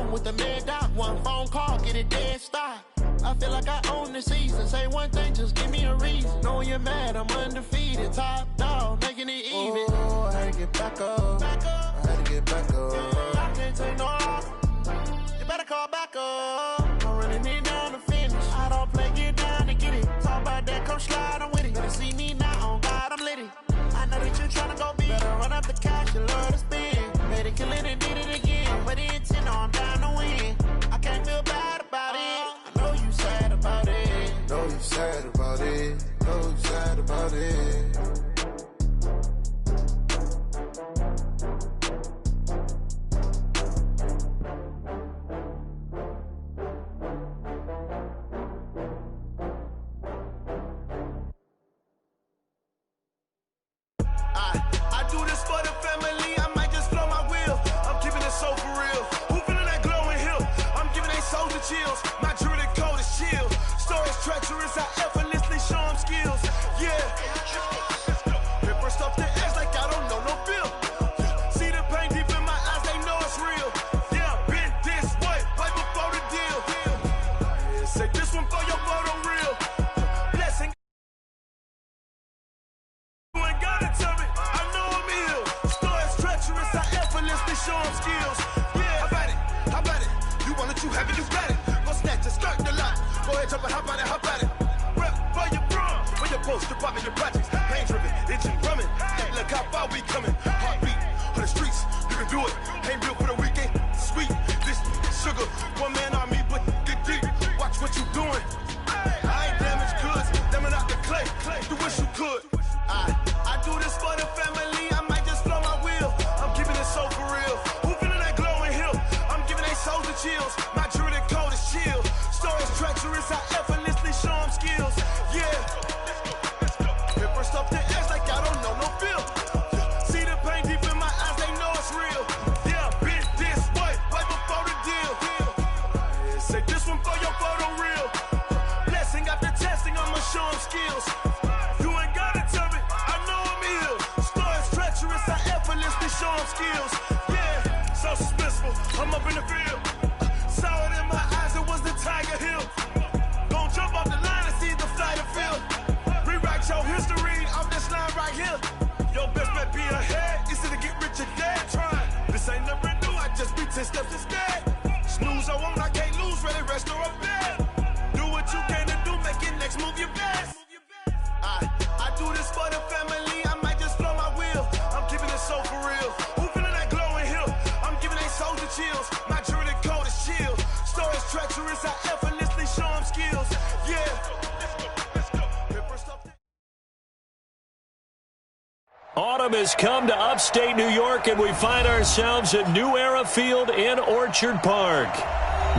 I'm with the mad dot, one phone call, get it dead stop. I feel like I own the season. Say one thing, just give me a reason. Knowing you're mad, I'm undefeated. Top dog, making it even. Oh, I had to get back up. I had to get back up. Yeah, I can't take no loss. You better call back up. I'm running it down to finish. I don't play, get down to get it. Talk about that, come slide, I'm with it. Better see me now, on God, I'm litty. I know that you're trying to go big. Better run up the cash, you love to spend. Made it, kill it, and did it again. Put it in 10, I'm down to win. I can't feel bad about it. I know you sad about it. Know you sad about it. Know you sad about it. I do this for the family. I might just blow my wheel. I'm keeping it so for real. Who feeling that glowing hill? I'm giving they souls the chills. My druidic code is chill. Stories treacherous. I effortlessly show them skills. Yeah. Paper stuff the edge like I don't know no bill. See the pain deep in my eyes. They know it's real. Yeah, been this way right before the deal. Yeah, say this one for your photo real. Blessing. You ain't gotta tell me. I know I'm ill. Stories treacherous. I effortlessly show them skills. Yeah, how about it? How about it? You want it, you have it, you got it. Go snatch it, skirt the lot. Go ahead, jump it, hop on it, hop on it. Rep for your brum. For your post, department, your projects. Pain driven, engine drumming. Hey, look how far we coming. Heartbeat on the streets. You can do it. Ain't built for the weekend. Sweet. This sugar. One man army, but get deep. Watch what you doing. I ain't damaged goods. Damn out the clay. You wish you could. I do this for the family. I might just blow my wheel. I'm keeping it so for real. Who feeling that glowing hill? I'm giving they souls the chills. My druidic code is chill. Stories treacherous. I effortlessly show them skills. Yeah. Paper stuff the edge like I don't know no feel. See the pain deep in my eyes. They know it's real. Yeah, been this way right before the deal. Yeah, say this one for your photo real. Blessing after testing, I'ma show them skills. You ain't gotta tell me. I know I'm ill. Stories treacherous. I effortlessly show them skills. Yeah, so suspenseful. I'm up in the field. Saw it in my eyes. It was the Tiger Hill. Gon' jump off the line and see the flight of field. Rewrite your history off this line right here. Your best bet be ahead. It's to get rich or dead. Try. This ain't never new. I just be 10 steps instead. Snooze I won't. I can't lose. Ready, rest or a bed. Do what you can to do. Make it next move your best. I do this for the family. I might just blow my wheel. I'm keeping it so for real. Who feeling that glowing hill? I'm giving they souls the chills. My druidic code is chill. Stories treacherous. I effortlessly show them skills. Yeah. Autumn has come to upstate New York, and we find ourselves at New Era Field in Orchard Park.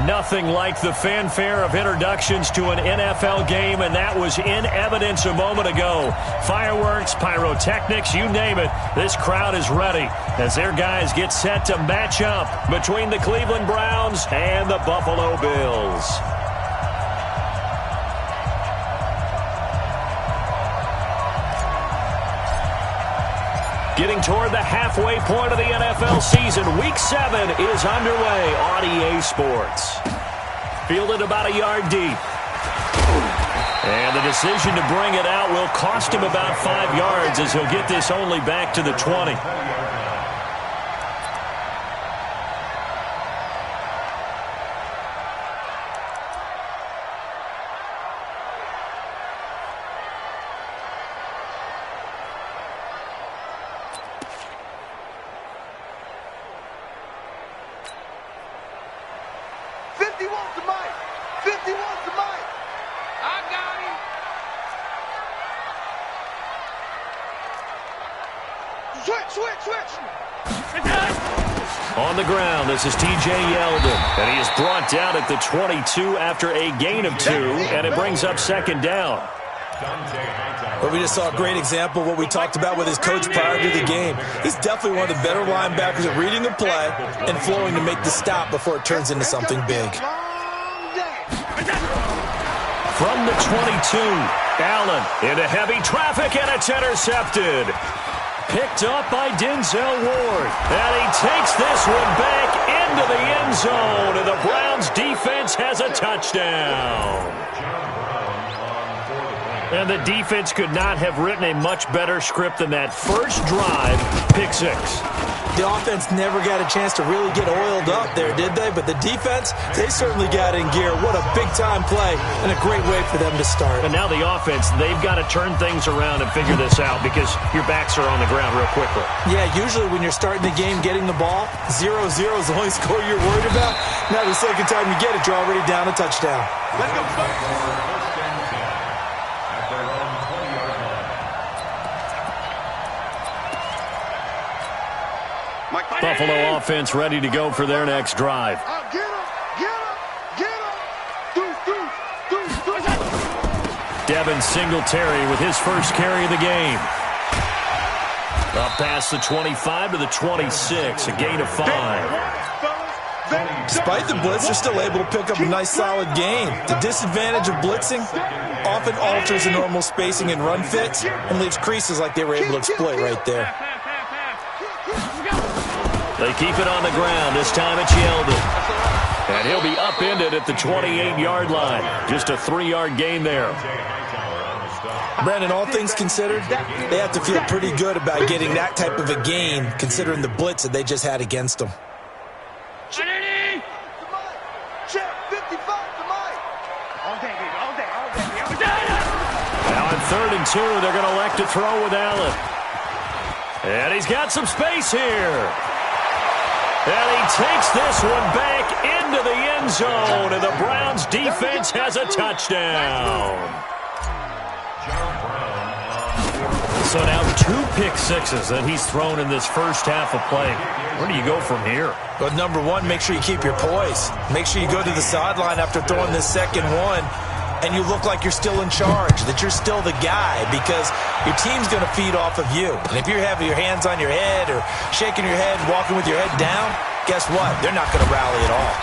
Nothing like the fanfare of introductions to an NFL game, and that was in evidence a moment ago. Fireworks, pyrotechnics, you name it. This crowd is ready as their guys get set to match up between the Cleveland Browns and the Buffalo Bills. Getting toward the halfway point of the NFL season, Week 7 is underway on EA Sports. Fielded about a yard deep. And the decision to bring it out will cost him about 5 yards as he'll get this only back to the 20. On the ground, this is T.J. Yeldon, and he is brought down at the 22 after a gain of 2, and it brings up second down. Well, we just saw a great example of what we talked about with his coach prior to the game. He's definitely one of the better linebackers at reading a play and flowing to make the stop before it turns into something big. From the 22, Allen into heavy traffic, and it's intercepted. Picked up by Denzel Ward. And he takes this one back into the end end zone, and the Browns defense has a touchdown. And the defense could not have written a much better script than that first drive, pick six. The offense never got a chance to really get oiled up there, did they? But the defense, they certainly got in gear. What a big-time play and a great way for them to start. And now the offense, they've got to turn things around and figure this out because your backs are on the ground real quickly. Yeah, usually when you're starting the game getting the ball, 0-0 is the only score you're worried about. Now the second time you get it, you're already down a touchdown. Let's go. Buffalo offense ready to go for their next drive. Devin Singletary with his first carry of the game. Up past the 25 to the 26, a gain of 5. Despite the blitz, they're still able to pick up a nice solid gain. The disadvantage of blitzing often alters the normal spacing and run fits and leaves creases like they were able to exploit right there. They keep it on the ground. This time it's Yeldon. And he'll be upended at the 28-yard line. Just a 3-yard gain there. Brandon, all things considered, they have to feel pretty good about getting that type of a gain considering the blitz that they just had against them. Now on 3rd and 2, they're going to elect to throw with Allen. And he's got some space here. And he takes this one back into the end zone, and the Browns defense has a touchdown. So now 2 pick sixes that he's thrown in this first half of play. Where do you go from here? Well, number one, make sure you keep your poise. Make sure you go to the sideline after throwing this second one, and you look like you're still in charge, that you're still the guy, because your team's going to feed off of you. And if you're having your hands on your head or shaking your head, walking with your head down, guess what? They're not going to rally at all.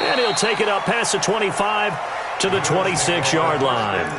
And he'll take it up past the 25 to the 26-yard line.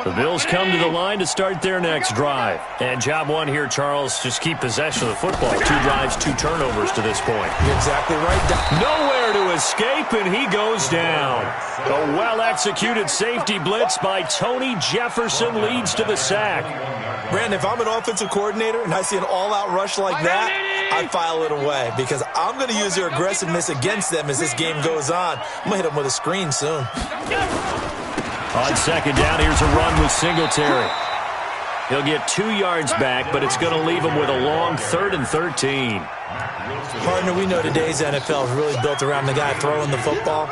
The Bills come to the line to start their next drive. And job one here, Charles, just keep possession of the football. 2 drives, 2 turnovers to this point. You're exactly right. Nowhere to escape, and he goes down. A well-executed safety blitz by Tony Jefferson leads to the sack. Brandon, if I'm an offensive coordinator and I see an all-out rush like that, I file it away because I'm going to use their aggressiveness against them as this game goes on. I'm going to hit them with a screen soon. On second down, here's a run with Singletary. He'll get 2 yards back, but it's going to leave him with a long 3rd and 13. Partner, we know today's NFL is really built around the guy throwing the football.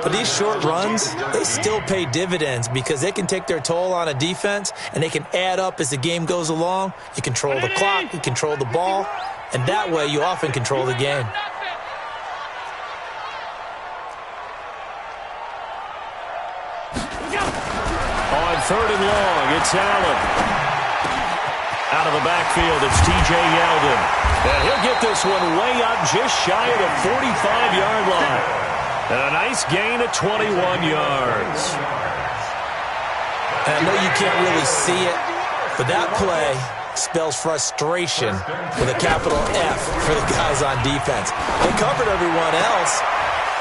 But these short runs, they still pay dividends because they can take their toll on a defense, and they can add up as the game goes along. You control the clock, you control the ball, and that way you often control the game. On 3rd and long, it's Allen. Out of the backfield, it's T.J. Yeldon. And he'll get this one way up just shy of the 45-yard line. And a nice gain of 21 yards. And I know you can't really see it, but that play spells frustration with a capital F for the guys on defense. They covered everyone else.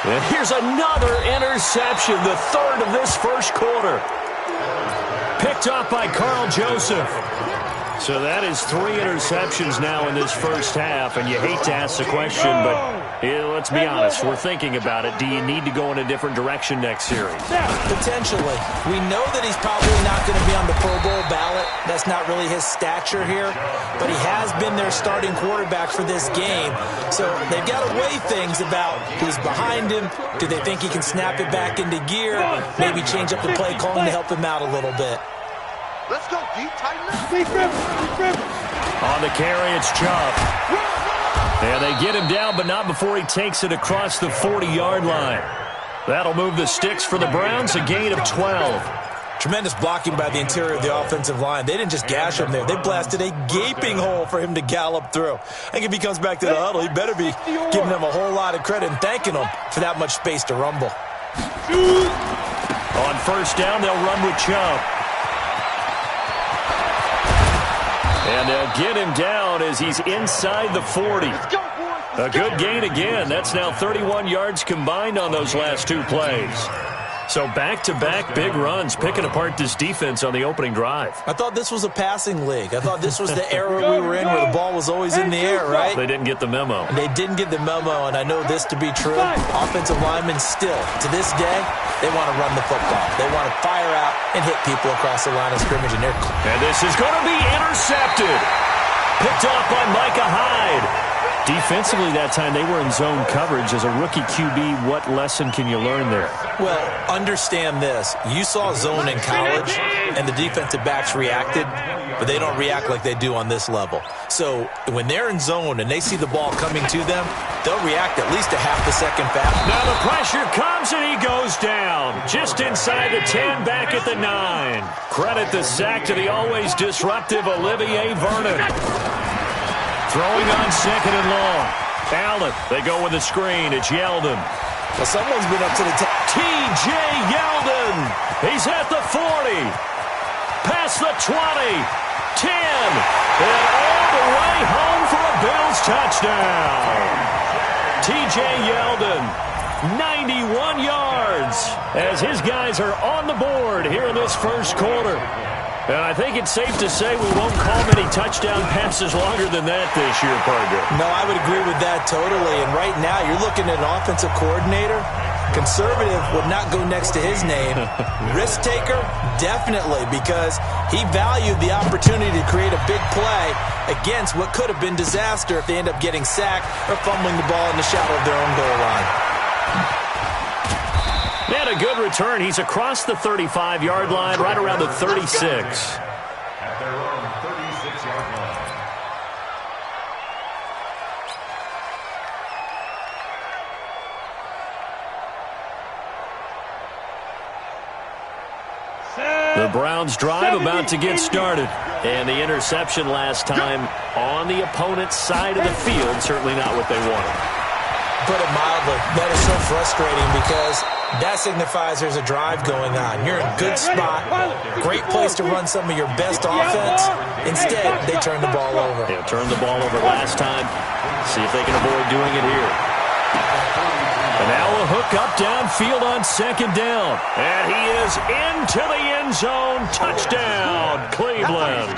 And here's another interception, the 3rd of this first quarter. Picked up by Carl Joseph. So that is 3 interceptions now in this first half, and you hate to ask the question, but let's be honest, we're thinking about it. Do you need to go in a different direction next series? Potentially. We know that he's probably not going to be on the Pro Bowl ballot. That's not really his stature here, but he has been their starting quarterback for this game. So they've got to weigh things about who's behind him. Do they think he can snap it back into gear? Maybe change up the play calling to help him out a little bit. Let's go, deep, tighten up. On the carry, it's Chubb. And they get him down, but not before he takes it across the 40-yard line. That'll move the sticks for the Browns, a gain of 12. Tremendous blocking by the interior of the offensive line. They didn't just gash him there. They blasted a gaping hole for him to gallop through. I think if he comes back to the huddle, he better be giving them a whole lot of credit and thanking them for that much space to rumble. On first down, they'll run with Chubb. And they'll get him down as he's inside the 40. A good gain again. That's now 31 yards combined on those last two plays. So back-to-back big runs, picking apart this defense on the opening drive. I thought this was a passing league. I thought this was the era we were in where the ball was always in the air, right? They didn't get the memo. They didn't get the memo, and I know this to be true. Offensive linemen still, to this day, they want to run the football. They want to fire out and hit people across the line of scrimmage. And this is going to be intercepted. Picked off by Micah Hyde. Defensively that time, they were in zone coverage. As a rookie QB, what lesson can you learn there? Well, understand this. You saw zone in college, and the defensive backs reacted, but they don't react like they do on this level. So when they're in zone and they see the ball coming to them, they'll react at least a half a second faster. Now the pressure comes, and he goes down. Just inside the 10, back at the 9. Credit the sack to the always disruptive Olivier Vernon. Throwing on second and long. Allen, they go with a screen. It's Yeldon. Well, someone's been up to the T.J. Yeldon. He's at the 40. Past the 20. 10. And all the way home for a Bills touchdown. T.J. Yeldon, 91 yards. As his guys are on the board here in this first quarter. And I think it's safe to say we won't call many touchdown passes longer than that this year, partner. No, I would agree with that totally. And right now, you're looking at an offensive coordinator. Conservative would not go next to his name. Risk taker, definitely, because he valued the opportunity to create a big play against what could have been disaster if they end up getting sacked or fumbling the ball in the shadow of their own goal line. And a good return. He's across the 35-yard line, right around the 36. At their own 36-yard line. The Browns drive about to get started. And the interception last time on the opponent's side of the field, certainly not what they wanted. Put it mildly, that is so frustrating because that signifies there's a drive going on. You're in a good spot, great place to run some of your best offense. Instead, they turn the ball over. Yeah, turned the ball over last time. See if they can avoid doing it here. And now a hook up downfield on second down. And he is into the end zone. Touchdown, Cleveland.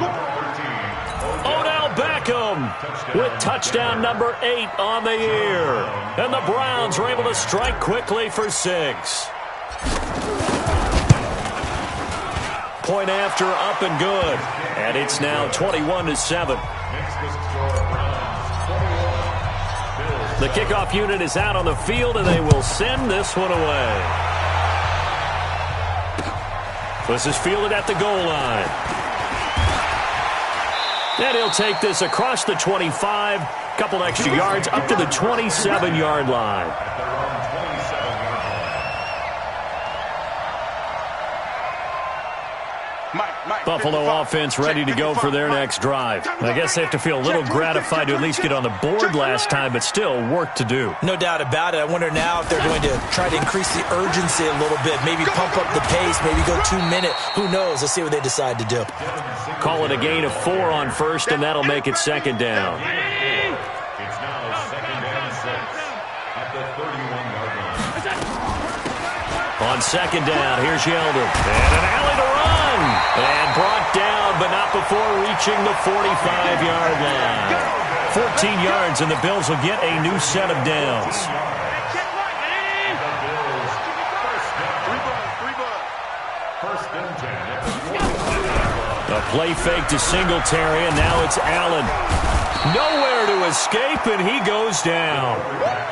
Odell Beckham with touchdown number 8 on the year. And the Browns are able to strike quickly for 6. Point after, up and good. And it's now 21-7. The kickoff unit is out on the field, and they will send this one away. This is fielded at the goal line. And he'll take this across the 25, couple extra yards, up to the 27-yard line. Buffalo offense ready to go for their next drive. I guess they have to feel a little gratified to at least get on the board last time, but still work to do. No doubt about it. I wonder now if they're going to try to increase the urgency a little bit, maybe pump up the pace, maybe go 2-minute. Who knows? Let's see what they decide to do. Call it a gain of 4 on first, and that'll make it second down. It's now second down 6 at the 31-yard line. On second down, here's Yeldon. And an alley to run. And brought down, but not before reaching the 45-yard line. 14 yards, and the Bills will get a new set of downs. First and 10 at the 40. A play fake to Singletary, and now it's Allen. Nowhere to escape, and he goes down.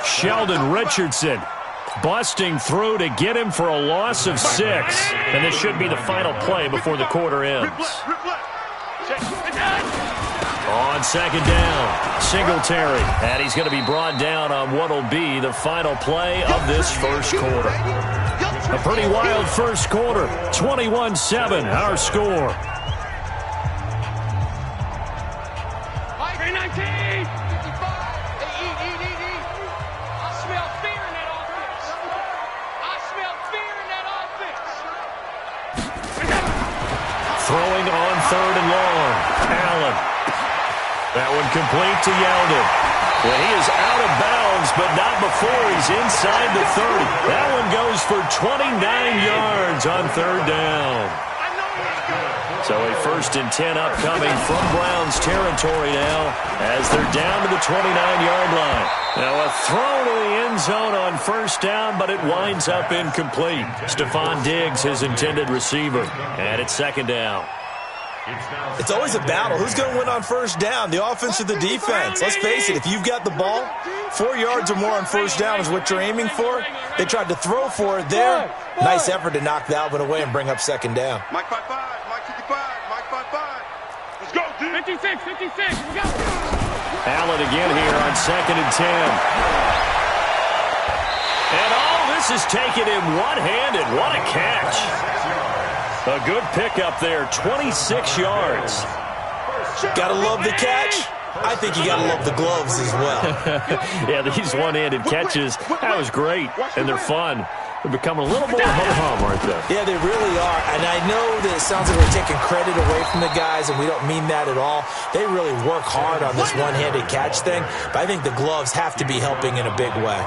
Sheldon Richardson busting through to get him for a loss of 6. And this should be the final play before the quarter ends. On second down, Singletary. And he's going to be brought down on what will be the final play of this first quarter. A pretty wild first quarter. 21-7, our score. throwing on 3rd and long. Allen. That one complete to Yeldon. Well, he is out of bounds, but not before he's inside the 30. That one goes for 29 yards on 3rd down. So a 1st and 10 upcoming from Browns territory now as they're down to the 29-yard line. Now a throw to the end zone on 1st down, but it winds up incomplete. Stephon Diggs, his intended receiver, and it's 2nd down. It's always a battle. Who's going to win on 1st down, the offense or the defense? Let's face it, if you've got the ball, 4 yards or more on 1st down is what you're aiming for. They tried to throw for it there. Nice effort to knock that one away and bring up 2nd down. Mike 5-5, Mike 55, Mike 5-5. Let's go, dude. 56, we go. Allen again here on 2nd and 10. And all this is taken in one-handed. What a catch. A good pickup there, 26 yards. Gotta love the catch. I think you gotta love the gloves as well. Yeah, these one-handed catches, that was great, and they're fun. They're becoming a little more hum-hum, aren't they? Yeah, they really are. And I know that it sounds like we're taking credit away from the guys, and we don't mean that at all. They really work hard on this one-handed catch thing, but I think the gloves have to be helping in a big way.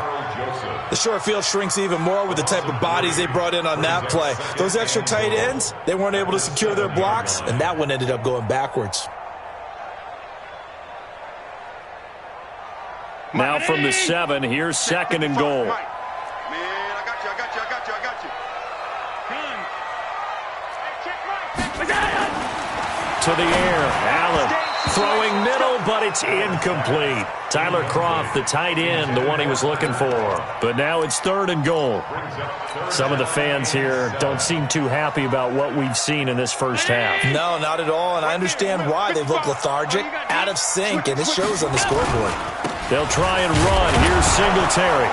The short field shrinks even more with the type of bodies they brought in on that play. Those extra tight ends, they weren't able to secure their blocks, and that one ended up going backwards. Now from the 7, here's 2nd and goal. Man, I got you. To the air, Allen throwing middle, but it's incomplete. Tyler Kroft, the tight end, the one he was looking for. But now it's 3rd and goal. Some of the fans here don't seem too happy about what we've seen in this first half. No, not at all, and I understand why. They look lethargic, out of sync, and it shows on the scoreboard. They'll try and run. Here's Singletary.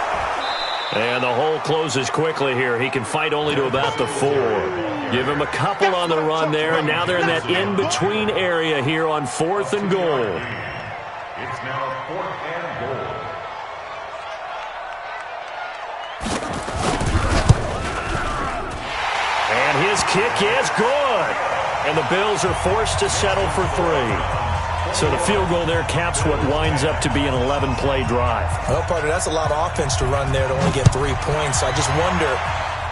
And the hole closes quickly here. He can fight only to about the 4. Give him a couple on the run there, and now they're in that in-between area here on 4th and goal. It's now 4th and goal. And his kick is good. And the Bills are forced to settle for 3. So the field goal there caps what winds up to be an 11-play drive. Well, partner, that's a lot of offense to run there to only get 3 points. So I just wonder,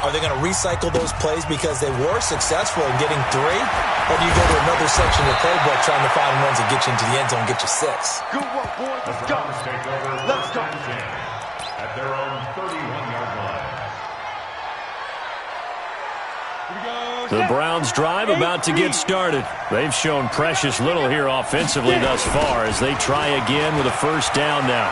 are they going to recycle those plays because they were successful in getting 3? Or do you go to another section of the playbook trying to find ones that get you into the end zone and get you 6? Good work, boys. Let's go. Let's go. At their own 31-yard line. The Browns drive about to get started. They've shown precious little here offensively thus far as they try again with a 1st down now.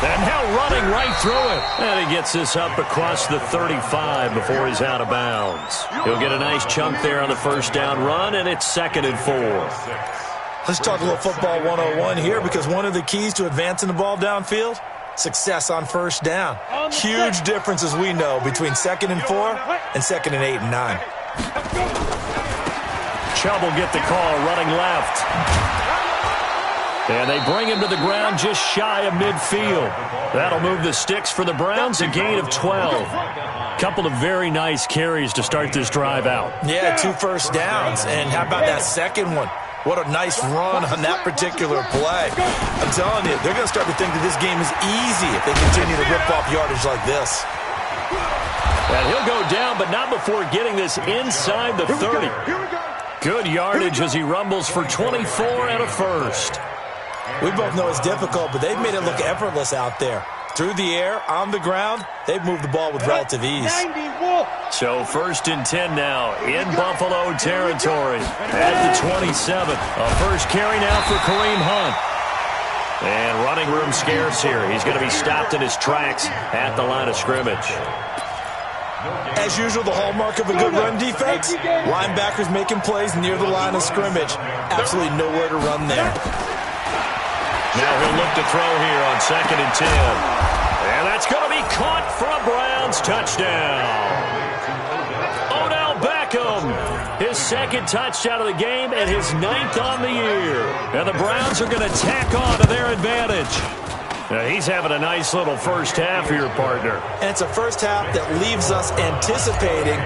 And now running right through it. And he gets this up across the 35 before he's out of bounds. He'll get a nice chunk there on the 1st down run, and it's 2nd and 4. Let's talk a little football 101 here, because one of the keys to advancing the ball downfield, success on 1st down. Huge difference, as we know, between 2nd and 4 and 2nd and 8 and 9. Chubb will get the call running left. And they bring him to the ground just shy of midfield. That'll move the sticks for the Browns, a gain of 12. Couple of very nice carries to start this drive out. Yeah, 2 first downs. And how about that second one? What a nice run on that particular play. I'm telling you, they're going to start to think that this game is easy if they continue to rip off yardage like this. And he'll go down, but not before getting this inside the 30. Good yardage as he rumbles for 24 and a 1st. We both know it's difficult, but they've made it look effortless out there. Through the air, on the ground, they've moved the ball with relative ease. So 1st and 10 now in Buffalo territory at the 27. A first carry now for Kareem Hunt. And running room scarce here. He's going to be stopped in his tracks at the line of scrimmage. As usual, the hallmark of a good run defense, linebackers making plays near the line of scrimmage. Absolutely nowhere to run there. Now he'll look to throw here on 2nd and 10. And that's going to be caught for a Browns touchdown. Odell Beckham, his 2nd touchdown of the game and his 9th on the year. And the Browns are going to tack on to their advantage. Now he's having a nice little first half here, partner. And it's a first half that leaves us anticipating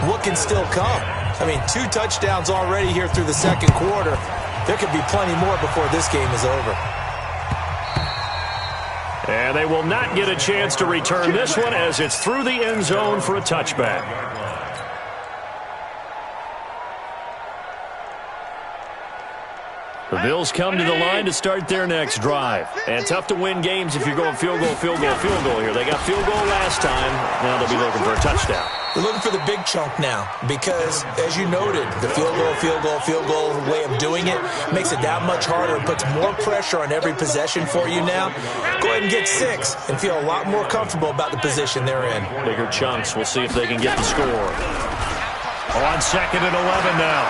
what can still come. I mean, 2 touchdowns already here through the second quarter. There could be plenty more before this game is over. And they will not get a chance to return this one as it's through the end zone for a touchback. The Bills come to the line to start their next drive. And tough to win games if you're going field goal, field goal, field goal here. They got field goal last time. Now they'll be looking for a touchdown. They're looking for the big chunk now because, as you noted, the field goal way of doing it makes it that much harder and puts more pressure on every possession for you now. Go ahead and get 6 and feel a lot more comfortable about the position they're in. Bigger chunks. We'll see if they can get the score. On 2nd and 11 now.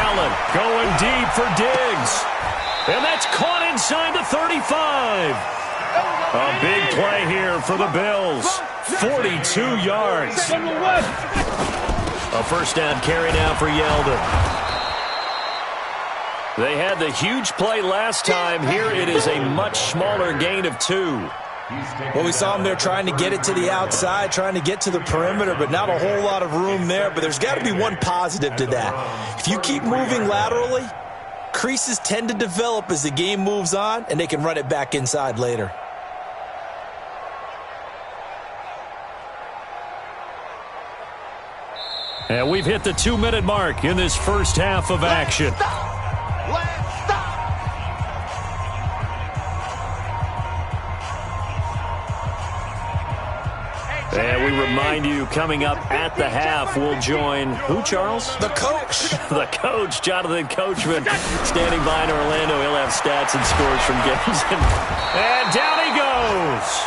Allen going deep for Diggs. And that's caught inside the 35. A big play here for the Bills. 42 yards. A first down carry now for Yeldon. They had the huge play last time. Here it is a much smaller gain of 2. Well, we saw him there trying to get it to the outside, trying to get to the perimeter, but not a whole lot of room there. But there's got to be one positive to that. If you keep moving laterally, creases tend to develop as the game moves on, and they can run it back inside later. And we've hit the 2-minute mark in this first half of action. And we remind you, coming up at the half, we'll join who, Charles? The coach. The coach, Jonathan Coachman, standing by in Orlando. He'll have stats and scores from games. And down he goes.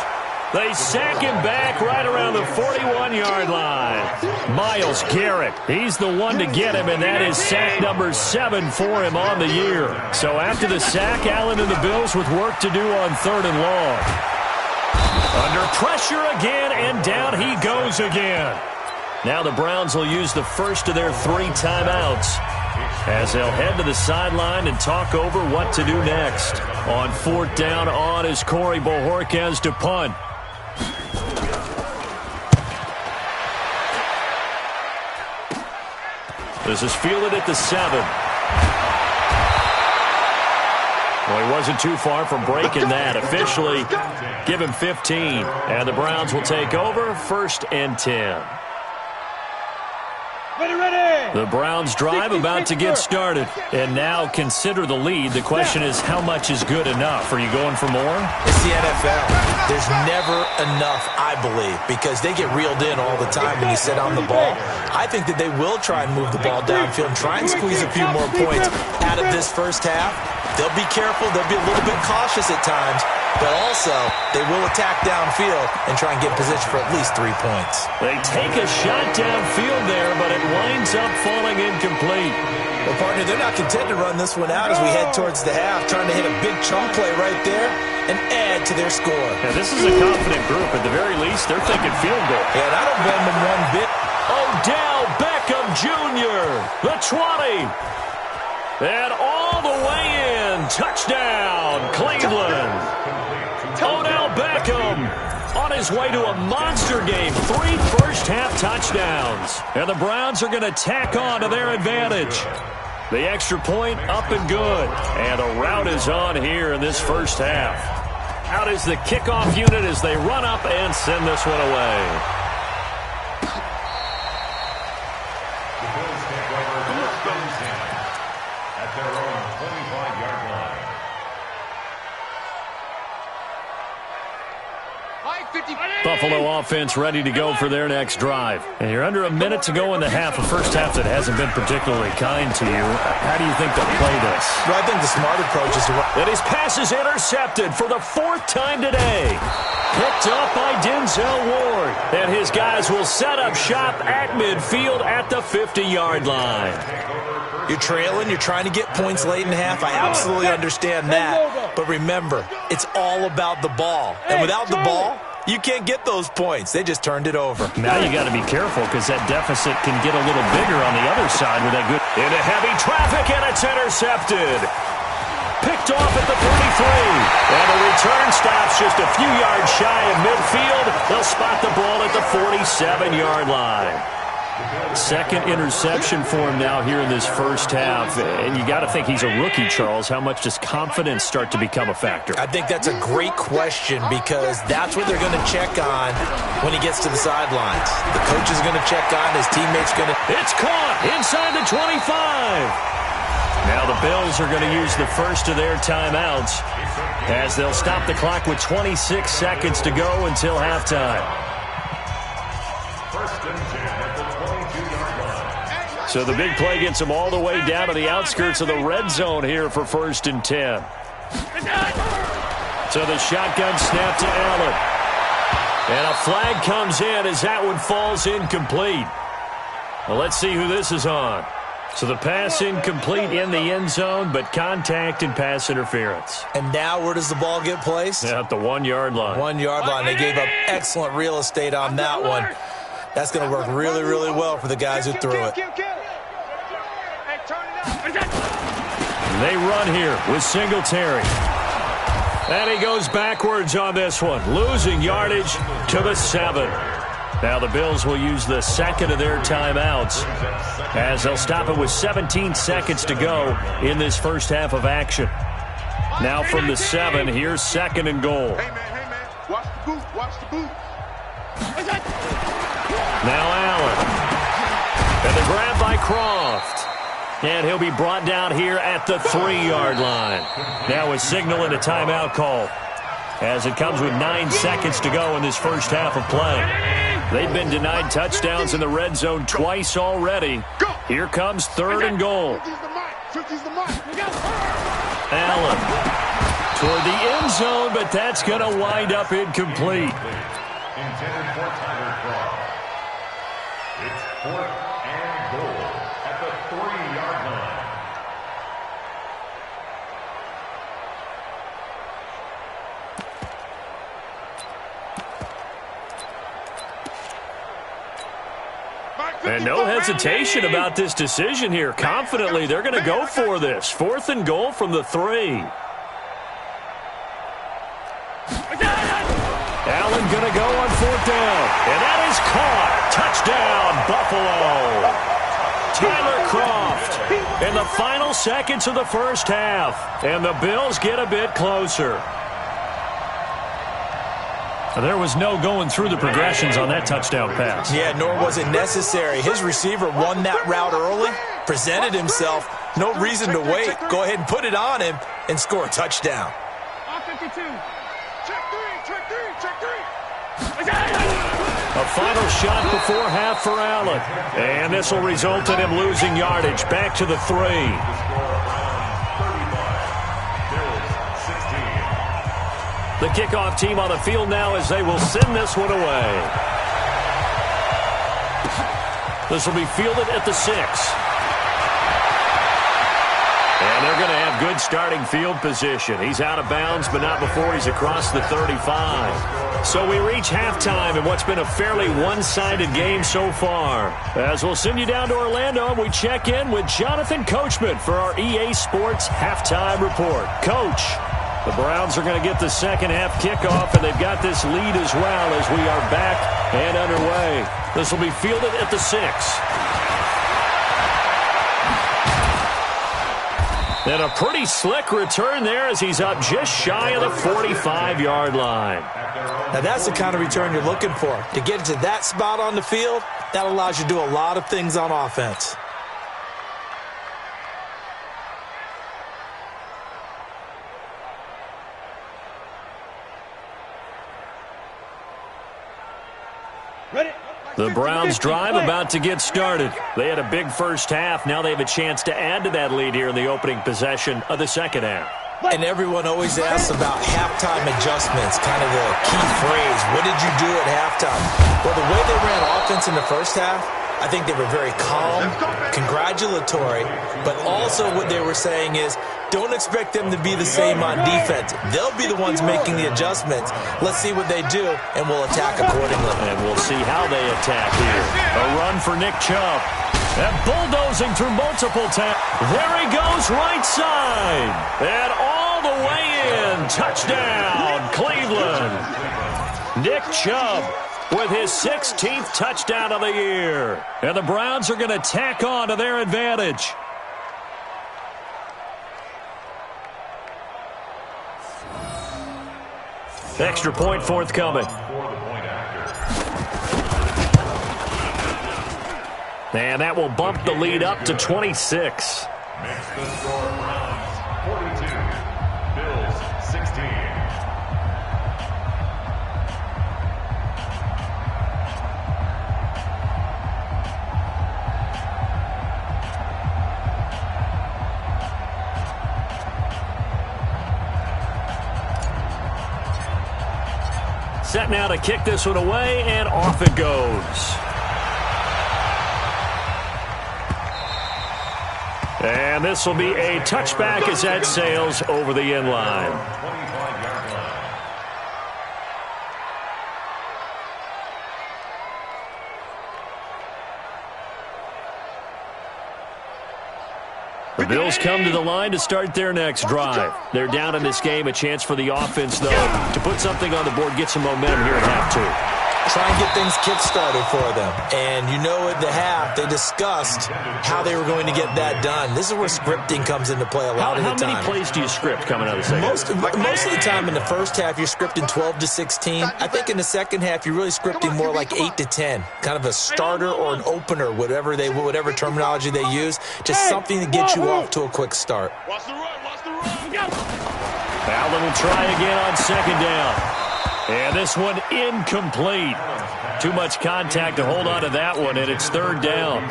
They sack him back right around the 41-yard line. Myles Garrett, he's the one to get him, and that is sack number 7 for him on the year. So after the sack, Allen and the Bills with work to do on 3rd and long. Under pressure again, and down he goes again. Now the Browns will use the first of their 3 timeouts as they'll head to the sideline and talk over what to do next. On 4th down on is Corey Bojorquez to punt. This is fielded at the 7. Well, he wasn't too far from breaking that. Officially, give him 15. And the Browns will take over 1st and 10. The Browns drive about to get started. And now consider the lead. The question is, how much is good enough? Are you going for more? It's the NFL. There's never enough, I believe, because they get reeled in all the time when you sit on the ball. I think that they will try and move the ball downfield and try and squeeze a few more points out of this first half. They'll be careful. They'll be a little bit cautious at times. But also, they will attack downfield and try and get position for at least 3 points. They take a shot downfield there, but it winds up falling incomplete. Well, partner, they're not content to run this one out as we head towards the half, trying to hit a big chunk play right there and add to their score. Now, this is a confident group. At the very least, they're thinking field goal. Yeah, and I don't blame them one bit. Odell Beckham Jr., the 20. And all the way in. Touchdown, Cleveland. Odell Beckham on his way to a monster game. 3 first-half touchdowns. And the Browns are going to tack on to their advantage. The extra point up and good. And the route is on here in this first half. Out is the kickoff unit as they run up and send this one away. At their own 25-yard line. Buffalo offense ready to go for their next drive. And you're under a minute to go in the half, a first half that hasn't been particularly kind to you. How do you think they'll play this? Well, I think the smart approach is to run. And his pass is intercepted for the 4th time today. Picked up by Denzel Ward. And his guys will set up shop at midfield at the 50-yard line. You're trailing. You're trying to get points late in the half. I absolutely understand that. But remember, it's all about the ball. And without the ball, you can't get those points. They just turned it over. Now you got to be careful because that deficit can get a little bigger on the other side with that good. Into heavy traffic, and it's intercepted. Picked off at the 33. And the return stops just a few yards shy of midfield. They'll spot the ball at the 47-yard line. Second interception for him now here in this first half. And you got to think he's a rookie, Charles. How much does confidence start to become a factor? I think that's a great question because that's what they're going to check on when he gets to the sidelines. The coach is going to check on, his teammates going to... It's caught inside the 25. Now the Bills are going to use the first of their timeouts as they'll stop the clock with 26 seconds to go until halftime. First and 10 at the 22-yard line. So the big play gets them all the way down to the outskirts of the red zone here for first and 10. So the shotgun snap to Allen. And a flag comes in as that one falls incomplete. Well, let's see who this is on. So the pass incomplete in the end zone, but contact and pass interference. And now where does the ball get placed? At the 1-yard line. 1-yard line. They gave up excellent real estate on that one. That's going to work really, really well for the guys who threw it. They run here with Singletary. And he goes backwards on this one, losing yardage to the 7. Now the Bills will use the second of their timeouts as they'll stop it with 17 seconds to go in this first half of action. Now from the 7, here's second and goal. Hey, man, watch the boot, watch the boot. Now Allen. And the grab by Croft. And he'll be brought down here at the 3-yard line. Now a signal and a timeout call as it comes with 9 seconds to go in this first half of play. They've been denied touchdowns in the red zone twice already. Here comes third and goal. Allen toward the end zone, but that's going to wind up incomplete. Intended for Tyler Croft. It's fourth and goal at the 3-yard line. And no hesitation about this decision here. Confidently, they're going to go for this. Fourth and goal from the 3. Allen going to go on fourth down. And that is caught. Touchdown, Buffalo. Tyler Croft in the final seconds of the first half. And the Bills get a bit closer. There was no going through the progressions on that touchdown pass. Yeah, nor was it necessary. His receiver won that route early, presented himself. No reason to wait. Go ahead and put it on him and score a touchdown. A final shot before half for Allen. And this will result in him losing yardage. Back to the 3. The kickoff team on the field now as they will send this one away. This will be fielded at the 6. And they're going to have good starting field position. He's out of bounds, but not before he's across the 35. So we reach halftime in what's been a fairly one-sided game so far. As we'll send you down to Orlando, and we check in with Jonathan Coachman for our EA Sports Halftime Report. Coach, the Browns are going to get the second half kickoff, and they've got this lead as well as we are back and underway. This will be fielded at the 6. And a pretty slick return there as he's up just shy of the 45-yard line. Now that's the kind of return you're looking for. To get to that spot on the field, that allows you to do a lot of things on offense. The Browns drive about to get started. They had a big first half. Now they have a chance to add to that lead here in the opening possession of the second half. And everyone always asks about halftime adjustments, kind of the key phrase. What did you do at halftime? Well, the way they ran offense in the first half, I think they were very calm, congratulatory, but also what they were saying is, don't expect them to be the same on defense. They'll be the ones making the adjustments. Let's see what they do, and we'll attack accordingly. And we'll see how they attack here. A run for Nick Chubb. And bulldozing through multiple tackles. There he goes, right side. And all the way in. Touchdown, Cleveland. Nick Chubb with his 16th touchdown of the year. And the Browns are going to tack on to their advantage. Extra point forthcoming. And that will bump the lead up to 26. Makes the score Browns 42, Bills 16. Set now to kick this one away, and off it goes. And this will be a touchback as that sails over the end line. 25-yard line. The Bills come to the line to start their next drive. They're down in this game. A chance for the offense, though, to put something on the board, get some momentum here at half two. Try and get things kick-started for them. And you know at the half, they discussed how they were going to get that done. This is where scripting comes into play a lot of the time. How many plays do you script coming out of the second? Most of the time in the first half, you're scripting 12 to 16. I think in the second half, you're really scripting more like 8 to 10. Kind of a starter or an opener, whatever terminology they use. Just something to get you off to a quick start. Watch the run. Watch the run. Allen will try again on second down. And this one incomplete. Too much contact to hold on to that one, and it's third down.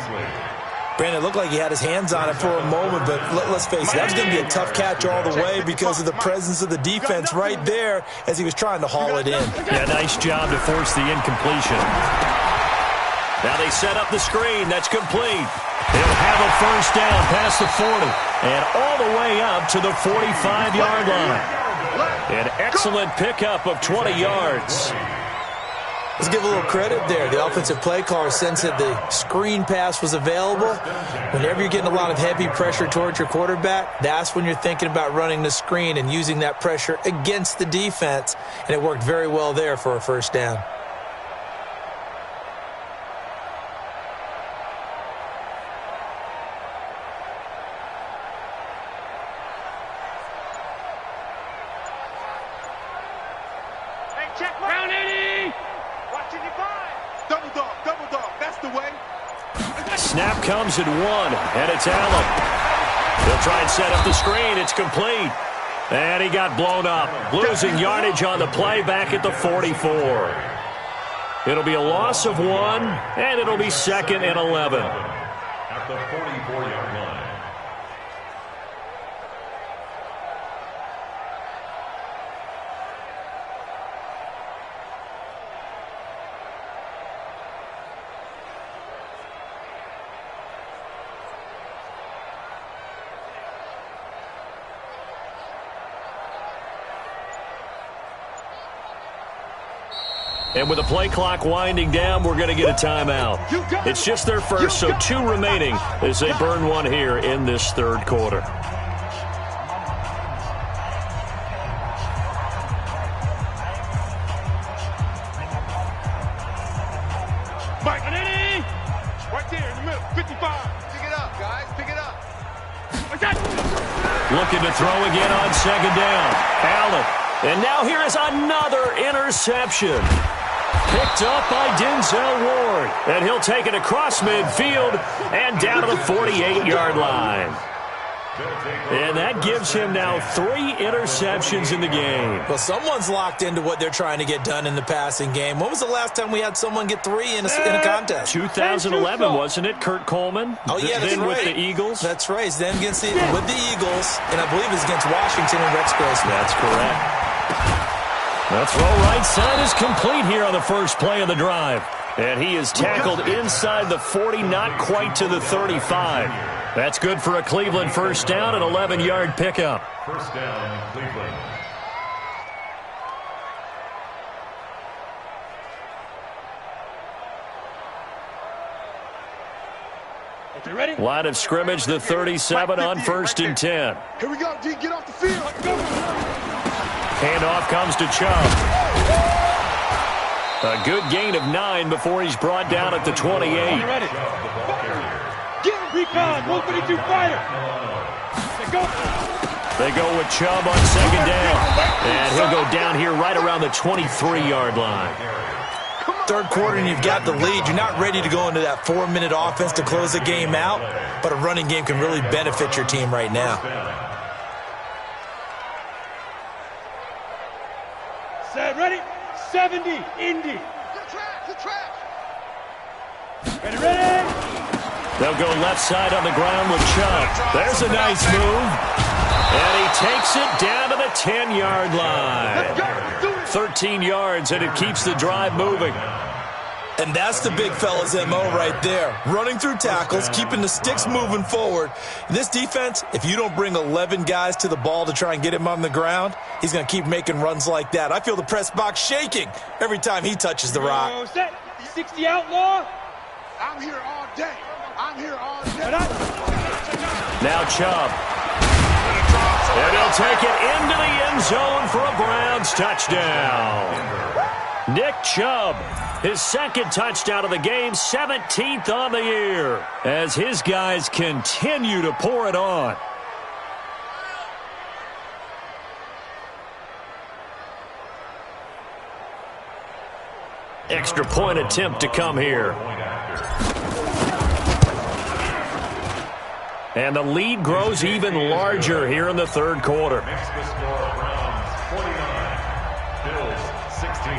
Brandon, it looked like he had his hands on it for a moment, but let's face it, that was going to be a tough catch all the way because of the presence of the defense right there as he was trying to haul it in. Yeah, nice job to force the incompletion. Now they set up the screen. That's complete. They'll have a first down past the 40 and all the way up to the 45-yard line. An excellent pickup of 20 yards. Let's give a little credit there. The offensive play caller sensed that the screen pass was available. Whenever you're getting a lot of heavy pressure towards your quarterback, that's when you're thinking about running the screen and using that pressure against the defense. And it worked very well there for a first down. Snap comes at 1, and it's Allen. They'll try and set up the screen. It's complete. And he got blown up, losing yardage on the play back at the 44. It'll be a loss of 1, and it'll be 2nd and 11. At the 44-yard line. And with the play clock winding down, we're going to get a timeout. It's just their first, so 2 remaining as they burn one here in this third quarter. Mike, right there in the middle, 55. Pick it up, guys, pick it up. Looking to throw again on second down. Allen. And now here is another interception. Picked up by Denzel Ward. And he'll take it across midfield and down to the 48-yard line. And that gives him now 3 interceptions in the game. Well, someone's locked into what they're trying to get done in the passing game. When was the last time we had someone get 3 in a contest? 2011, wasn't it? Kurt Coleman? Oh, yeah, that's then right. With the Eagles? That's right. Then with the Eagles, and I believe it's against Washington and Rex Grossman. That's correct. The throw right side is complete here on the first play of the drive. And he is tackled inside the 40, not quite to the 35. That's good for a Cleveland first down, an 11-yard pickup. First down, Cleveland. Okay, ready? Line of scrimmage, the 37 on 1st and 10. Here we go, D. Get off the field. Go. Handoff comes to Chubb. A good gain of 9 before he's brought down at the 28. Ready. Get recon, 132 fighter. Go. They go with Chubb on second down. And he'll go down here right around the 23-yard line. Third quarter and you've got the lead. You're not ready to go into that 4-minute offense to close the game out, but a running game can really benefit your team right now. Set, ready? 70, Indy. Ready? They'll go left side on the ground with Chubb. There's a nice move. And he takes it down to the 10-yard line. 13 yards, and it keeps the drive moving. And that's the big fella's MO right there. Running through tackles, keeping the sticks moving forward. This defense, if you don't bring 11 guys to the ball to try and get him on the ground, he's going to keep making runs like that. I feel the press box shaking every time he touches the rock. Set, 60 outlaw. I'm here all day. I'm here all day. Now Chubb. And he'll take it into the end zone for a Browns touchdown. Nick Chubb, his second touchdown of the game, 17th on the year, as his guys continue to pour it on. Extra point attempt to come here. And the lead grows even larger here in the third quarter. Makes the score Browns 49, Bills 16.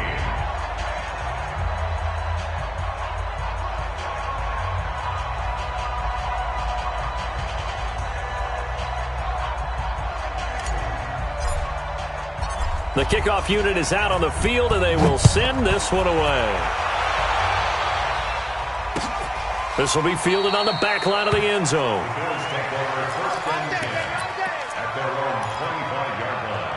The kickoff unit is out on the field, and they will send this one away. This will be fielded on the back line of the end zone. The Bills take over first and 10 at their own 25-yard line.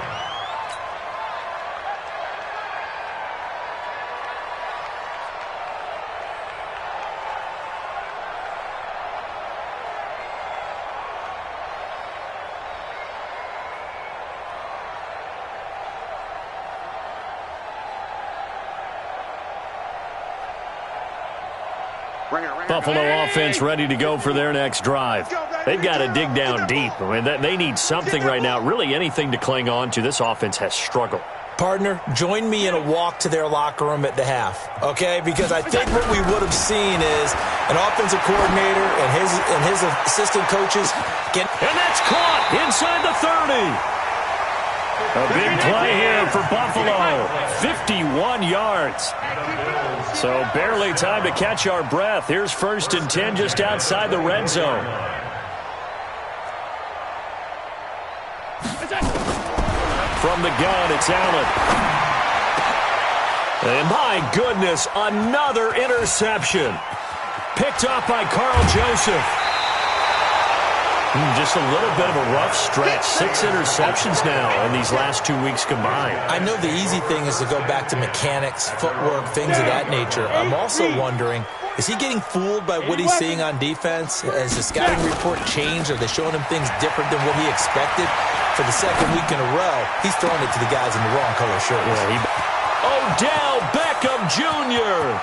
Buffalo offense ready to go for their next drive. They've got to dig down deep. I mean, they need something right now, really anything to cling on to. This offense has struggled. Partner, join me in a walk to their locker room at the half, okay? Because I think what we would have seen is an offensive coordinator and his assistant coaches get... And that's caught inside the 30. A big play here for Buffalo. 51 yards. So barely time to catch our breath. Here's first and 10 just outside the red zone. From the gun, it's Allen. And my goodness, another interception. Picked off by Carl Joseph. Just a little bit of a rough stretch. 6 interceptions now in these last 2 weeks combined. I know the easy thing is to go back to mechanics, footwork, things of that nature. I'm also wondering, is he getting fooled by what he's seeing on defense? Has the scouting report changed? Are they showing him things different than what he expected? For the second week in a row, he's throwing it to the guys in the wrong color shirts. Odell Beckham Jr.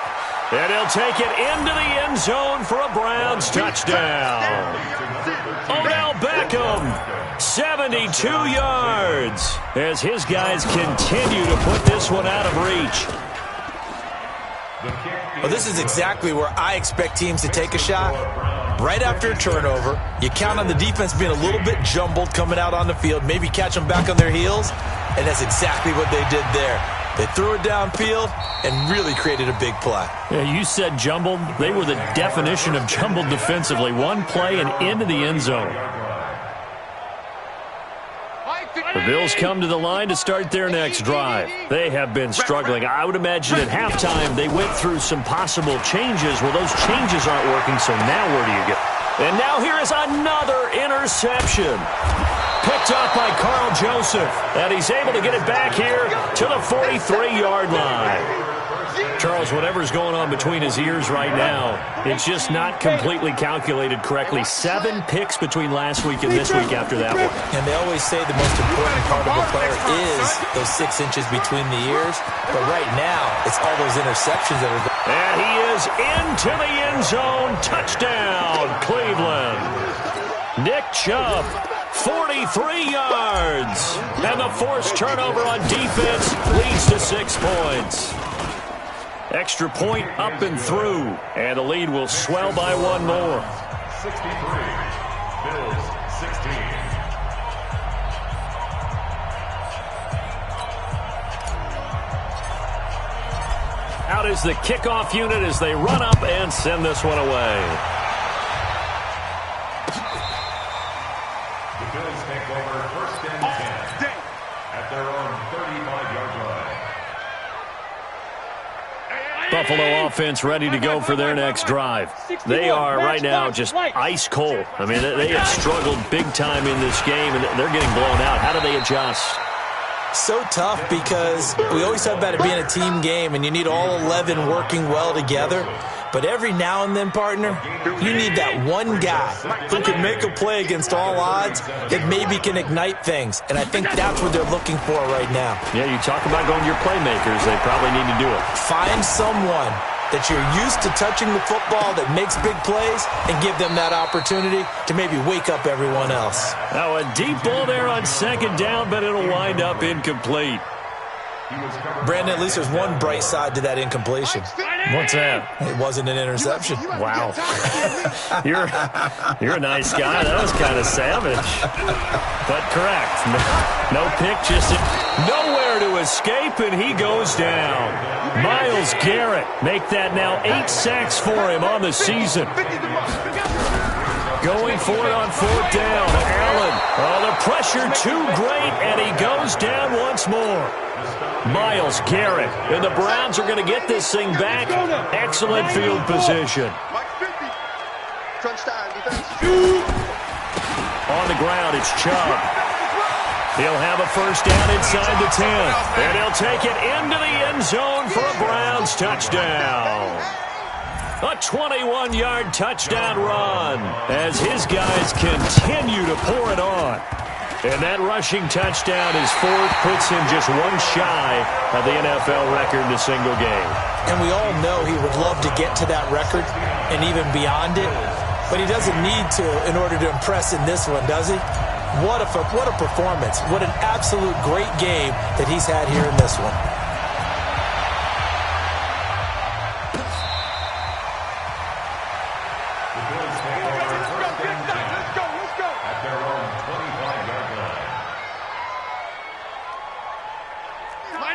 And he'll take it into the end zone for a Browns touchdown. Odell Beckham, 72 yards, as his guys continue to put this one out of reach. Well, this is exactly where I expect teams to take a shot. Right after a turnover, you count on the defense being a little bit jumbled coming out on the field, maybe catch them back on their heels, and that's exactly what they did there. They threw it downfield and really created a big play. Yeah, you said jumbled. They were the definition of jumbled defensively. One play and into the end zone. The Bills come to the line to start their next drive. They have been struggling. I would imagine at halftime they went through some possible changes. Well, those changes aren't working, so now where do you go? And now here is another interception. Picked up by Carl Joseph. And he's able to get it back here to the 43-yard line. Charles, whatever's going on between his ears right now, it's just not completely calculated correctly. 7 picks between last week and this week after that one. And they always say the most important part of a player is those 6 inches between the ears. But right now, it's all those interceptions that are going. And he is into the end zone. Touchdown, Cleveland. Nick Chubb, 43 yards. And the forced turnover on defense leads to 6 points. Extra point up and through. And the lead will swell by 1 more. 63. Bills 16. Out is the kickoff unit as they run up and send this one away. The Bills take over 1st and 10 at their own 35-yard line. Buffalo offense ready to go for their next drive. They are right now just ice cold. I mean, they have struggled big time in this game, and they're getting blown out. How do they adjust? So tough because we always talk about it being a team game and you need all 11 working well together. But every now and then, partner, you need that one guy who can make a play against all odds that maybe can ignite things. And I think that's what they're looking for right now. Yeah, you talk about going to your playmakers. They probably need to do it. Find someone that you're used to touching the football that makes big plays and give them that opportunity to maybe wake up everyone else. Now a deep ball there on 2nd down, but it'll wind up incomplete. Brandon, at least there's one bright side to that incompletion. What's that? It wasn't an interception. Wow. You're a nice guy. That was kind of savage. But correct. No pick, just nowhere to escape, and he goes down. Myles Garrett make that now 8 sacks for him on the season. Going for it on 4th down. Allen. Oh, the pressure too great, and he goes down once more. Myles Garrett. And the Browns are going to get this thing back. Excellent field position. On the ground, it's Chubb. He'll have a 1st down inside the 10. And he'll take it into the end zone for a Browns touchdown. A 21-yard touchdown run as his guys continue to pour it on. And that rushing touchdown is 4th, puts him just 1 shy of the NFL record in a single game. And we all know he would love to get to that record and even beyond it, but he doesn't need to in order to impress in this one, does he? What a performance. What an absolute great game that he's had here in this one.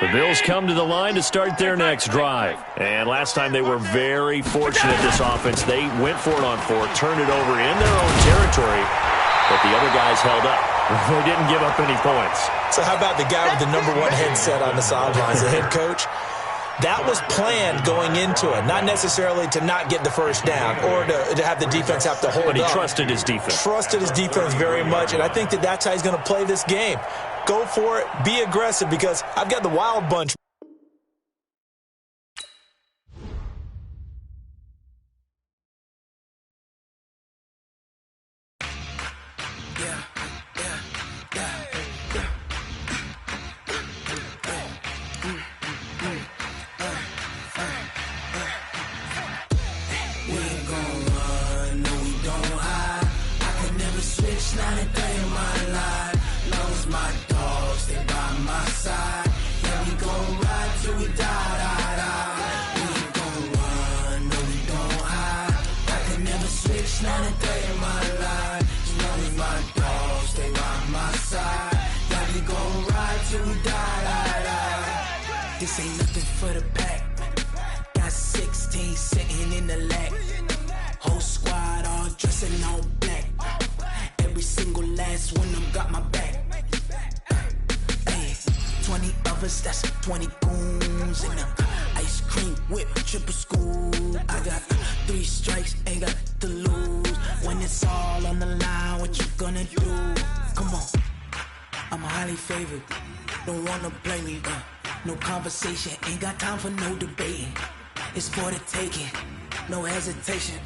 The Bills come to the line to start their next drive. And last time they were very fortunate, this offense. They went for it on 4, turned it over in their own territory, but the other guys held up. They didn't give up any points. So how about the guy with the #1 headset on the sidelines, the head coach? That was planned going into it, not necessarily to not get the 1st down or to have the defense have to hold up. But he trusted his defense. Trusted his defense very much, and I think that's how he's going to play this game. Go for it. Be aggressive because I've got the wild bunch. This ain't nothing for the pack. Got 16 sitting in the lap. Whole squad all dressing all black. Every single last one of them got my back. Hey, 20 of us, that's 20 goons in the ice cream whip, triple school. I got 3 strikes, ain't got to lose. When it's all on the line, what you gonna do? Come on, I'm highly favored. Don't wanna blame me, no conversation, ain't got time for no debating. It's for the taking, no hesitation.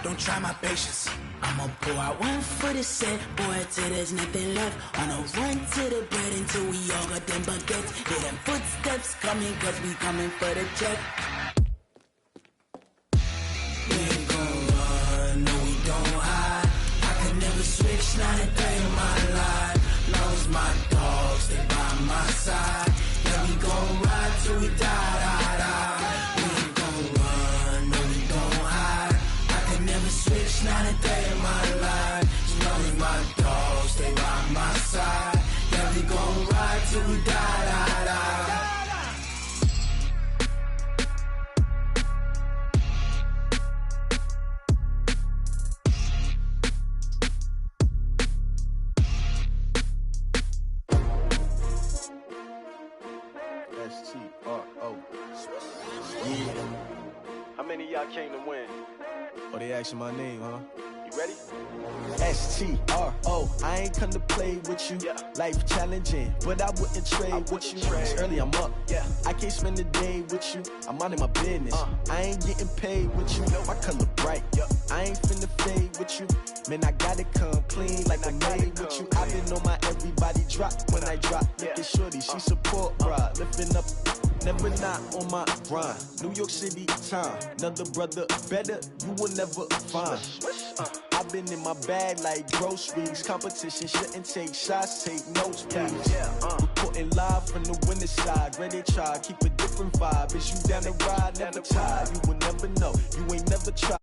Don't try my patience. I'ma pour out one for the set, boy, till there's nothing left. On a run to the bread until we all got them baguettes. Hear them footsteps coming, cause we coming for the check. We ain't gon' run, no we don't hide. I can never switch, not a day in my life. Long as my dogs, they by my side. Yeah, we gon' ride till we die, die, die. We ain't gon' run, no we don't hide. I can never switch, not a day in my life. As long as my dogs, they by my side. Yeah, we gon' ride till we die, die, die. S-T-R-O. Yeah. How many of y'all came to win? Oh, they asking my name, huh? You ready? S-T-R-O. I ain't come to play with you. Yeah. Life challenging, but I wouldn't trade with you. It's early, I'm up. Yeah. I can't spend the day with you. I'm minding my business. I ain't getting paid with you. My color bright. I ain't finna fade with you. Man, I gotta come clean like I'm made with you. I've been on my everybody drop when I drop. Look at shorty, she support ride. Lifting up, never not on my grind. New York City time. Another brother better, you will never find. I've been in my bag like groceries. Competition shouldn't take shots, take notes, please. Reporting live from the winning side. Ready to try, keep a different vibe. Is you down the ride? Never tired. You will never know. You ain't never tried.